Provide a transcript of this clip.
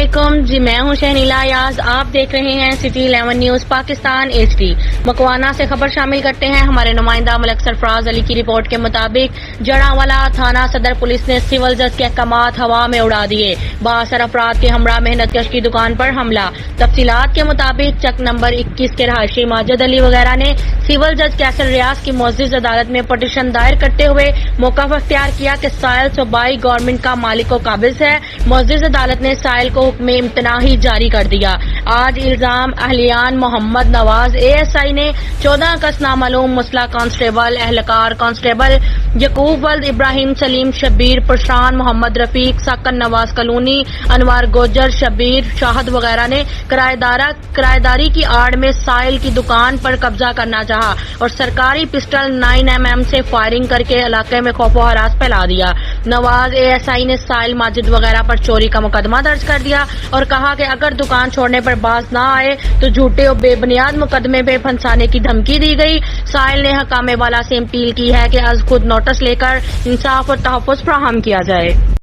علیکم جی، میں ہوں شہنیلا ایاز. آپ دیکھ رہے ہیں سٹی 11 نیوز پاکستان HD. مکوانا سے خبر شامل کرتے ہیں. ہمارے نمائندہ ملک سرفراز علی کی رپورٹ کے مطابق جڑاوالا تھانہ صدر پولیس نے سول جج کے احکامات ہوا میں اڑا دیے. بااثر افراد کے ہمراہ محنت کش کی دکان پر حملہ. تفصیلات کے مطابق چک نمبر 21 کے رہائشی ماجد علی وغیرہ نے سول جج کیسر ریاض کی معزز عدالت میں پٹیشن دائر کرتے ہوئے موقف اختیار کیا کہ سائل صوبائی گورنمنٹ کا مالک و قابض ہے. معزز عدالت نے سائل کو حکم امتناعی جاری کر دیا. آج الزام اہلیان محمد نواز ASI نے 14 اگست نامعلوم مسلح کانسٹیبل اہلکار کانسٹیبل یعقوب ولد ابراہیم سلیم شبیر پرشان محمد رفیق ساکن نواز کلونی انوار گوجر شبیر شاہد وغیرہ نے کرایہ داری کی آڑ میں سائل کی دکان پر قبضہ کرنا چاہا اور سرکاری پسٹل 9mm سے فائرنگ کر کے علاقے میں خوف و ہراس پھیلا دیا. نواز ASI نے سائل ماجد وغیرہ پر چوری کا مقدمہ درج کر دیا اور کہا کہ اگر دکان چھوڑنے پر باز نہ آئے تو جھوٹے اور بے بنیاد مقدمے پہ پھنسانے کی دھمکی دی گئی. سائل نے حکام والا سے اپیل کی ہے کہ از خود نوٹس لے کر انصاف اور تحفظ فراہم کیا جائے.